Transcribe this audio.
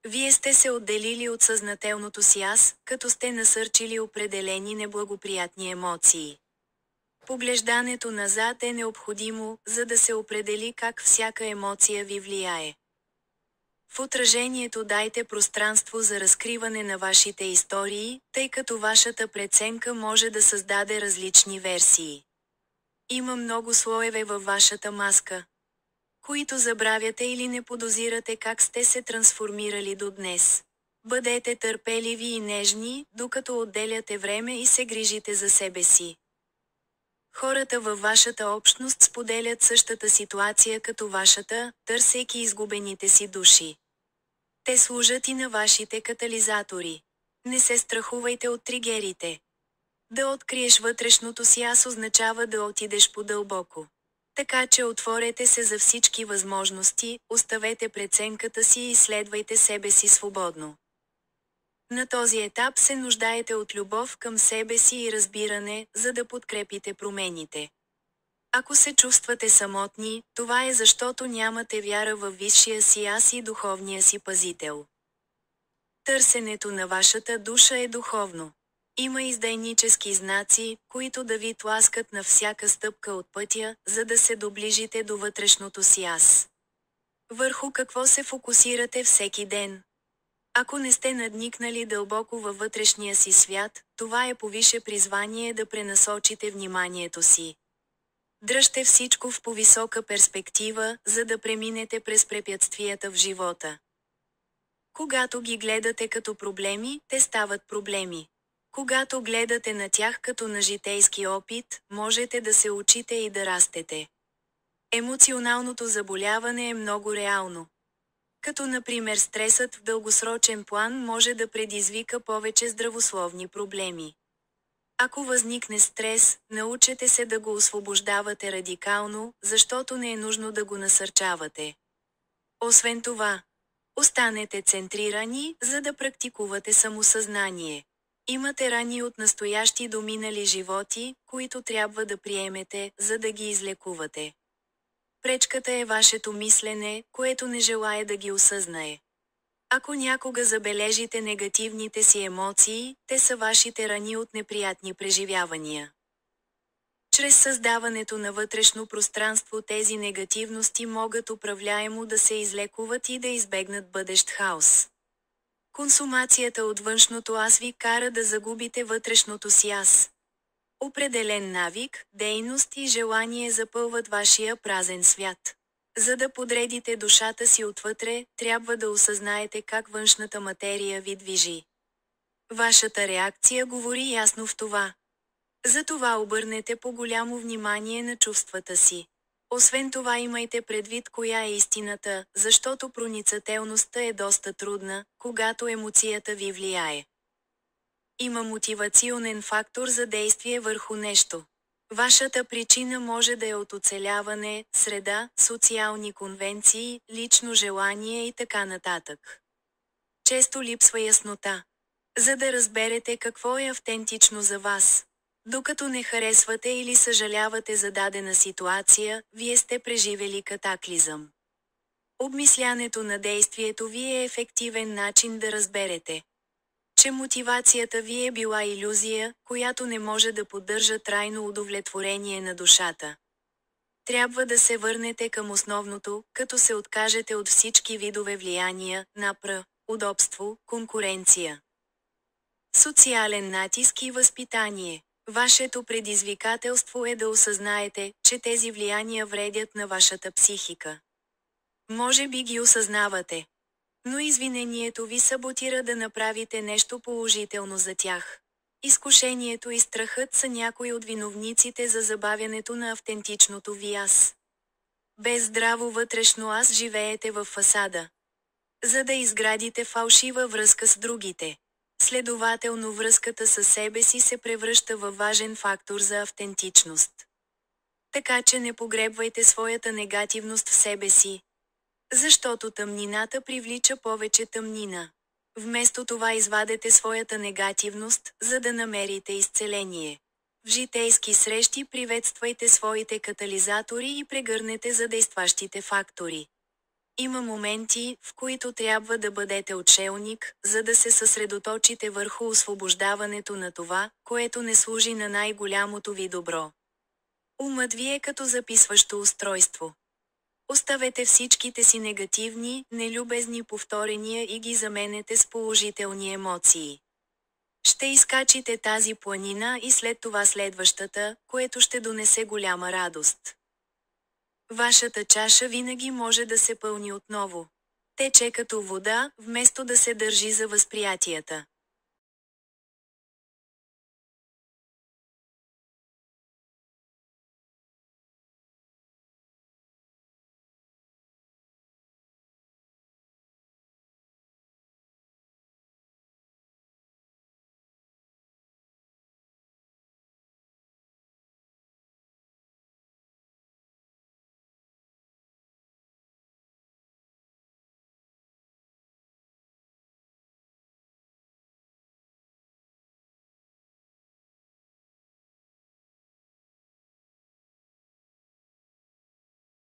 Вие сте се отделили от съзнателното си аз, като сте насърчили определени неблагоприятни емоции. Поглеждането назад е необходимо, за да се определи как всяка емоция ви влияе. В отражението дайте пространство за разкриване на вашите истории, тъй като вашата преценка може да създаде различни версии. Има много слоеве във вашата маска, които забравяте или не подозирате как сте се трансформирали до днес. Бъдете търпеливи и нежни, докато отделяте време и се грижите за себе си. Хората във вашата общност споделят същата ситуация като вашата, търсейки изгубените си души. Те служат и на вашите катализатори. Не се страхувайте от тригерите. Да откриеш вътрешното си аз означава да отидеш по-дълбоко. Така че отворете се за всички възможности, оставете преценката си и изследвайте себе си свободно. На този етап се нуждаете от любов към себе си и разбиране, за да подкрепите промените. Ако се чувствате самотни, това е защото нямате вяра във висшия си аз и духовния си пазител. Търсенето на вашата душа е духовно. Има издайнически знаци, които да ви тласкат на всяка стъпка от пътя, за да се доближите до вътрешното си аз. Върху какво се фокусирате всеки ден? Ако не сте надникнали дълбоко във вътрешния си свят, това е повише призвание да пренасочите вниманието си. Дръжте всичко в повисока перспектива, за да преминете през препятствията в живота. Когато ги гледате като проблеми, те стават проблеми. Когато гледате на тях като на житейски опит, можете да се учите и да растете. Емоционалното заболяване е много реално. Като например стресът в дългосрочен план може да предизвика повече здравословни проблеми. Ако възникне стрес, научете се да го освобождавате радикално, защото не е нужно да го насърчавате. Освен това, останете центрирани, за да практикувате самосъзнание. Имате рани от настоящи до минали животи, които трябва да приемете, за да ги излекувате. Пречката е вашето мислене, което не желае да ги осъзнае. Ако някога забележите негативните си емоции, те са вашите рани от неприятни преживявания. Чрез създаването на вътрешно пространство тези негативности могат управляемо да се излекуват и да избегнат бъдещ хаос. Консумацията от външното аз ви кара да загубите вътрешното си аз. Определен навик, дейност и желание запълват вашия празен свят. За да подредите душата си отвътре, трябва да осъзнаете как външната материя ви движи. Вашата реакция говори ясно в това. Затова обърнете по-голямо внимание на чувствата си. Освен това имайте предвид коя е истината, защото проницателността е доста трудна, когато емоцията ви влияе. Има мотивационен фактор за действие върху нещо. Вашата причина може да е от оцеляване, среда, социални конвенции, лично желание и така нататък. Често липсва яснота. За да разберете какво е автентично за вас. Докато не харесвате или съжалявате за дадена ситуация, вие сте преживели катаклизъм. Обмислянето на действието ви е ефективен начин да разберете, че мотивацията ви е била илюзия, която не може да поддържа трайно удовлетворение на душата. Трябва да се върнете към основното, като се откажете от всички видове влияния, напр. Удобство, конкуренция, социален натиск и възпитание. Вашето предизвикателство е да осъзнаете, че тези влияния вредят на вашата психика. Може би ги осъзнавате, но извинението ви саботира да направите нещо положително за тях. Изкушението и страхът са някои от виновниците за забавянето на автентичното ви аз. Без здраво вътрешно аз живеете в фасада, за да изградите фалшива връзка с другите. Следователно връзката със себе си се превръща във важен фактор за автентичност. Така че не погребвайте своята негативност в себе си. Защото тъмнината привлича повече тъмнина. Вместо това извадете своята негативност, за да намерите изцеление. В житейски срещи приветствайте своите катализатори и прегърнете задействащите фактори. Има моменти, в които трябва да бъдете отшелник, за да се съсредоточите върху освобождаването на това, което не служи на най-голямото ви добро. Умът ви е като записващо устройство. Оставете всичките си негативни, нелюбезни повторения и ги заменете с положителни емоции. Ще изкачите тази планина и след това следващата, което ще донесе голяма радост. Вашата чаша винаги може да се пълни отново. Тече като вода, вместо да се държи за възприятията.